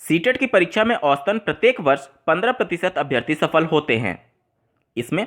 CTET की परीक्षा में औसतन प्रत्येक वर्ष 15% अभ्यर्थी सफल होते हैं। इसमें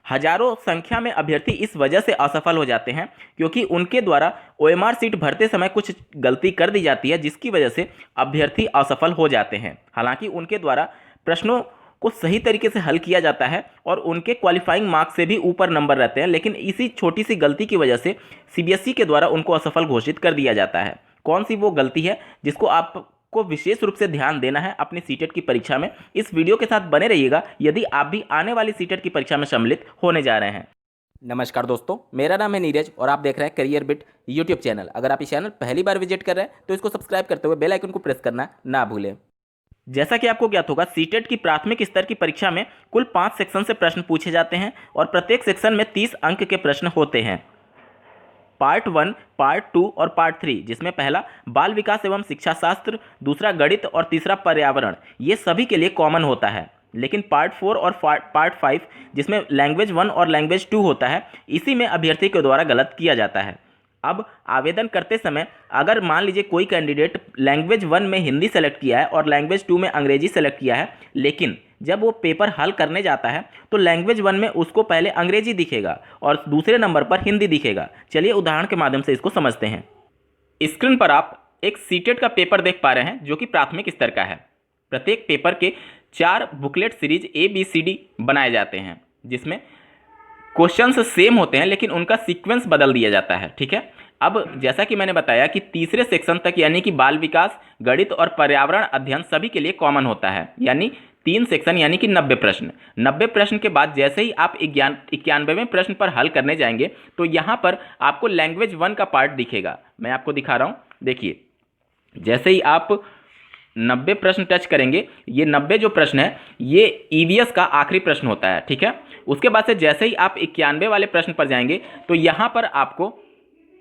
हजारों संख्या में अभ्यर्थी इस वजह से असफल हो जाते हैं क्योंकि उनके द्वारा ओएमआर सीट भरते समय कुछ गलती कर दी जाती है, जिसकी वजह से अभ्यर्थी असफल हो जाते हैं। हालांकि उनके द्वारा प्रश्नों को सही तरीके से हल किया जाता है और उनके क्वालिफाइंग मार्क्स से भी ऊपर नंबर रहते हैं, लेकिन इसी छोटी सी गलती की वजह से सीबीएसई के द्वारा उनको असफल घोषित कर दिया जाता है। कौन सी वो गलती है जिसको आपको विशेष रूप से ध्यान देना है अपनी सीटेट की परीक्षा में? इस वीडियो के साथ बने रहिएगा यदि आप भी आने वाली सीटेट की परीक्षा में सम्मिलित होने जा रहे हैं। नमस्कार दोस्तों, मेरा नाम है नीरज और आप देख रहे हैं करियर बिट यूट्यूब चैनल। अगर आप इस चैनल पहली बार विजिट कर रहे हैं तो इसको सब्सक्राइब करते हुए बेल आइकन को प्रेस करना ना भूलें। जैसा कि आपको ज्ञात होगा, सीटेट की प्राथमिक स्तर की परीक्षा में कुल 5 सेक्शन से प्रश्न पूछे जाते हैं और प्रत्येक सेक्शन में 30 अंक के प्रश्न होते हैं। पार्ट 1, पार्ट 2 और पार्ट 3, जिसमें पहला बाल विकास एवं शिक्षा शास्त्र, दूसरा गणित और तीसरा पर्यावरण, ये सभी के लिए कॉमन होता है। लेकिन पार्ट 4 और पार्ट 5, जिसमें लैंग्वेज 1 और लैंग्वेज 2 होता है, इसी में अभ्यर्थी के द्वारा गलत किया जाता है। अब आवेदन करते समय अगर मान लीजिए कोई कैंडिडेट लैंग्वेज 1 में हिंदी सेलेक्ट किया है और लैंग्वेज 2 में अंग्रेजी सेलेक्ट किया है, लेकिन जब वो पेपर हल करने जाता है तो लैंग्वेज 1 में उसको पहले अंग्रेजी दिखेगा और दूसरे नंबर पर हिंदी दिखेगा। चलिए उदाहरण के माध्यम से इसको समझते हैं। स्क्रीन पर आप एक सीटेट का पेपर देख पा रहे हैं जो कि प्राथमिक स्तर का है। प्रत्येक पेपर के 4 बुकलेट सीरीज ABCD बनाए जाते हैं, जिसमें क्वेश्चंस सेम होते हैं लेकिन उनका सीक्वेंस बदल दिया जाता है। ठीक है, अब जैसा कि मैंने बताया कि तीसरे सेक्शन तक यानी कि बाल विकास, गणित और पर्यावरण अध्ययन सभी के लिए कॉमन होता है, यानी 3 सेक्शन यानी कि 90 प्रश्न। 90 प्रश्न के बाद जैसे ही आप 91वें प्रश्न पर हल करने जाएंगे तो यहाँ पर आपको लैंग्वेज 1 का पार्ट दिखेगा। मैं आपको दिखा रहा हूँ, देखिए। जैसे ही आप 90 प्रश्न टच करेंगे, ये 90 जो प्रश्न है ये EVS का आखिरी प्रश्न होता है। ठीक है, उसके बाद से जैसे ही आप 91 वाले प्रश्न पर जाएंगे तो यहाँ पर आपको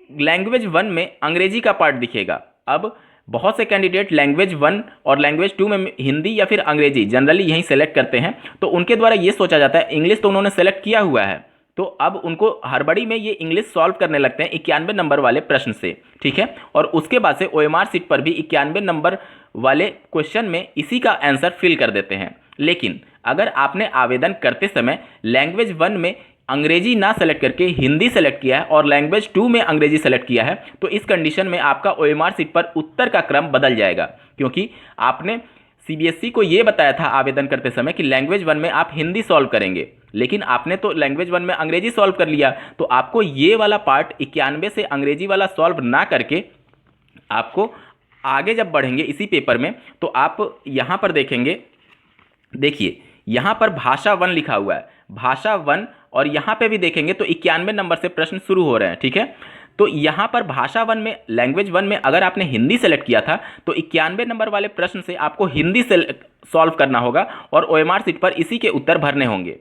लैंग्वेज 1 में अंग्रेजी का पार्ट दिखेगा। अब बहुत से कैंडिडेट लैंग्वेज 1 और लैंग्वेज 2 में हिंदी या फिर अंग्रेजी जनरली यहीं सेलेक्ट करते हैं, तो उनके द्वारा ये सोचा जाता है इंग्लिश तो उन्होंने सेलेक्ट किया हुआ है, तो अब उनको हड़बड़ी में ये इंग्लिश सॉल्व करने लगते हैं 91 नंबर वाले प्रश्न से। ठीक है, और उसके बाद से OMR सीट पर भी 91 नंबर वाले क्वेश्चन में इसी का आंसर फिल कर देते हैं। लेकिन अगर आपने आवेदन करते समय लैंग्वेज 1 में अंग्रेजी ना सेलेक्ट करके हिंदी सेलेक्ट किया है और लैंग्वेज 2 में अंग्रेजी सेलेक्ट किया है, तो इस कंडीशन में आपका OMR सीट पर उत्तर का क्रम बदल जाएगा, क्योंकि आपने CBSE को ये बताया था आवेदन करते समय कि लैंग्वेज 1 में आप हिंदी सॉल्व करेंगे, लेकिन आपने तो लैंग्वेज 1 में अंग्रेजी सॉल्व कर लिया, तो आपको ये वाला पार्ट 91 से अंग्रेजी वाला सॉल्व ना करके आपको आगे जब बढ़ेंगे इसी पेपर में तो आप यहाँ पर देखेंगे, देखिए यहाँ पर भाषा 1 लिखा हुआ है, भाषा 1, और यहाँ पे भी देखेंगे तो 91 नंबर से प्रश्न शुरू हो रहे हैं। ठीक है, तो यहाँ पर भाषा 1 में, लैंग्वेज 1 में अगर आपने हिंदी सेलेक्ट किया था तो 91 नंबर वाले प्रश्न से आपको हिंदी से सॉल्व करना होगा और OMR सीट पर इसी के उत्तर भरने होंगे।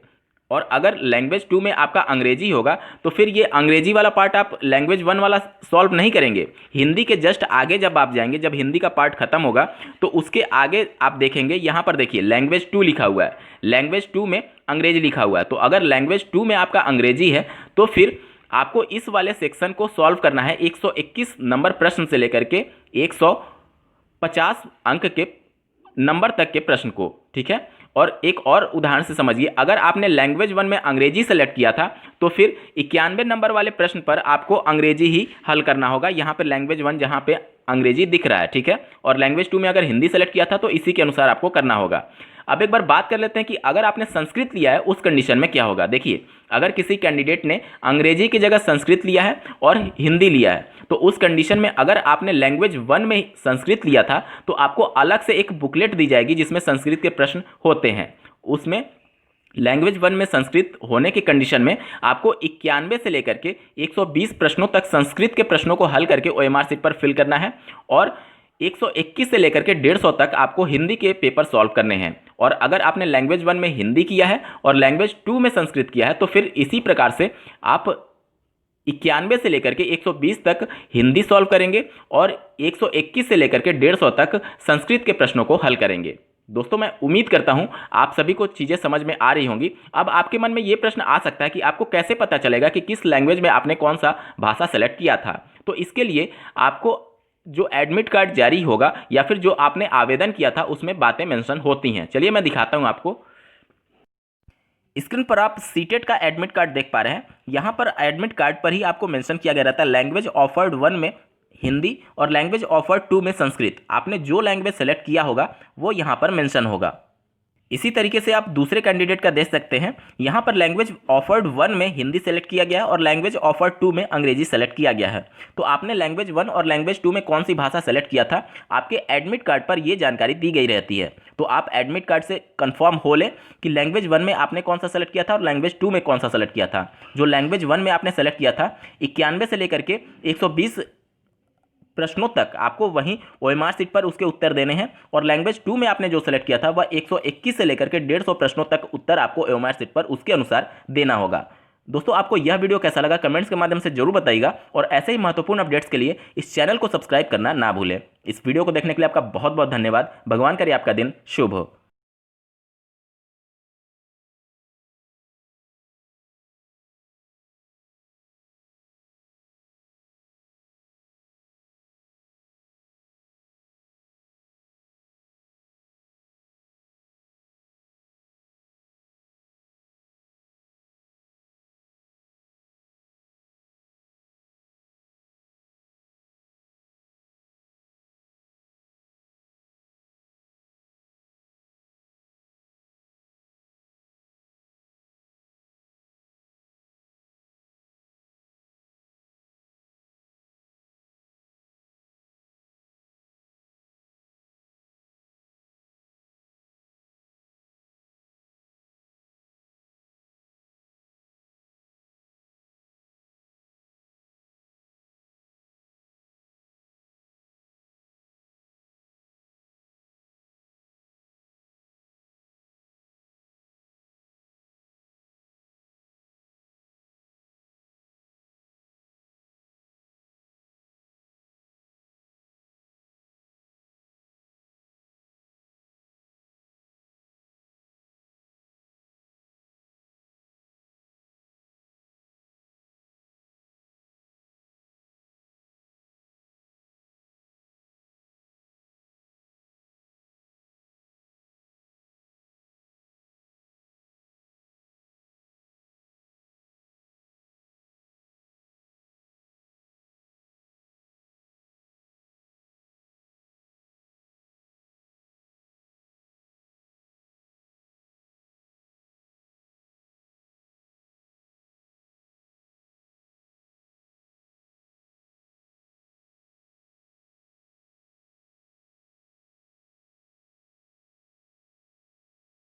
और अगर लैंग्वेज 2 में आपका अंग्रेजी होगा तो फिर ये अंग्रेजी वाला पार्ट आप लैंग्वेज 1 वाला सॉल्व नहीं करेंगे। हिंदी के जस्ट आगे जब आप जाएंगे, जब हिंदी का पार्ट खत्म होगा तो उसके आगे आप देखेंगे, यहाँ पर देखिए लैंग्वेज 2 लिखा हुआ है, लैंग्वेज 2 में अंग्रेजी लिखा हुआ है। तो अगर लैंग्वेज 2 में आपका अंग्रेजी है तो फिर आपको इस वाले सेक्शन को सॉल्व करना है 121 नंबर प्रश्न से लेकर के 150 अंक के नंबर तक के प्रश्न को। ठीक है, और एक और उदाहरण से समझिए, अगर आपने लैंग्वेज 1 में अंग्रेजी सेलेक्ट किया था तो फिर 91 नंबर वाले प्रश्न पर आपको अंग्रेजी ही हल करना होगा। यहाँ पे लैंग्वेज 1 जहाँ पे अंग्रेजी दिख रहा है, ठीक है, और लैंग्वेज 2 में अगर हिंदी सेलेक्ट किया था तो इसी के अनुसार आपको करना होगा। अब एक बार बात कर लेते हैं कि अगर आपने संस्कृत लिया है उस कंडीशन में क्या होगा। देखिए, अगर किसी कैंडिडेट ने अंग्रेजी की जगह संस्कृत लिया है और हिंदी लिया है तो उस कंडीशन में अगर आपने लैंग्वेज 1 में संस्कृत लिया था तो आपको अलग से एक बुकलेट दी जाएगी जिसमें संस्कृत के प्रश्न होते हैं। उसमें लैंग्वेज 1 में संस्कृत होने की कंडीशन में आपको 91 से लेकर के 120 प्रश्नों तक संस्कृत के प्रश्नों को हल करके OMR सीट पर फिल करना है और 121 से लेकर के 150 तक आपको हिंदी के पेपर सॉल्व करने हैं। और अगर आपने लैंग्वेज 1 में हिंदी किया है और लैंग्वेज 2 में संस्कृत किया है तो फिर इसी प्रकार से आप 91 से लेकर के 120 तक हिंदी सॉल्व करेंगे और 121 से लेकर के 150 तक संस्कृत के प्रश्नों को हल करेंगे। दोस्तों, मैं उम्मीद करता हूं आप सभी को चीज़ें समझ में आ रही होंगी। अब आपके मन में ये प्रश्न आ सकता है कि आपको कैसे पता चलेगा कि किस लैंग्वेज में आपने कौन सा भाषा सेलेक्ट किया था। तो इसके लिए आपको जो एडमिट कार्ड जारी होगा या फिर जो आपने आवेदन किया था उसमें बातें मेंशन होती हैं। चलिए मैं दिखाता हूं आपको। स्क्रीन पर आप सीटेट का एडमिट कार्ड देख पा रहे हैं। यहाँ पर एडमिट कार्ड पर ही आपको मेंशन किया गया रहता है लैंग्वेज ऑफर्ड 1 में हिंदी और लैंग्वेज ऑफर्ड 2 में संस्कृत। आपने जो लैंग्वेज सेलेक्ट किया होगा वो यहाँ पर मेंशन होगा। इसी तरीके से आप दूसरे कैंडिडेट का देख सकते हैं। यहाँ पर लैंग्वेज ऑफर्ड 1 में हिंदी सेलेक्ट किया गया है और लैंग्वेज ऑफर्ड 2 में अंग्रेजी सेलेक्ट किया गया है। तो आपने लैंग्वेज 1 और लैंग्वेज 2 में कौन सी भाषा सेलेक्ट किया था, आपके एडमिट कार्ड पर ये जानकारी दी गई रहती है। तो आप एडमिट कार्ड से कंफर्म हो लें कि लैंग्वेज 1 में आपने कौन सा सेलेक्ट किया था और लैंग्वेज 2 में कौन सा सेलेक्ट किया था। जो लैंग्वेज 1 में आपने सेलेक्ट किया था 91 से लेकर के 120 प्रश्नों तक आपको वहीं ओएमआर सीट पर उसके उत्तर देने हैं और लैंग्वेज 2 में आपने जो सेलेक्ट किया था वह 121 से लेकर के 150 प्रश्नों तक उत्तर आपको ओएमआर सीट पर उसके अनुसार देना होगा। दोस्तों, आपको यह वीडियो कैसा लगा कमेंट्स के माध्यम से जरूर बताइएगा और ऐसे ही महत्वपूर्ण अपडेट्स के लिए इस चैनल को सब्सक्राइब करना ना भूलें। इस वीडियो को देखने के लिए आपका बहुत बहुत धन्यवाद। भगवान करे आपका दिन शुभ हो।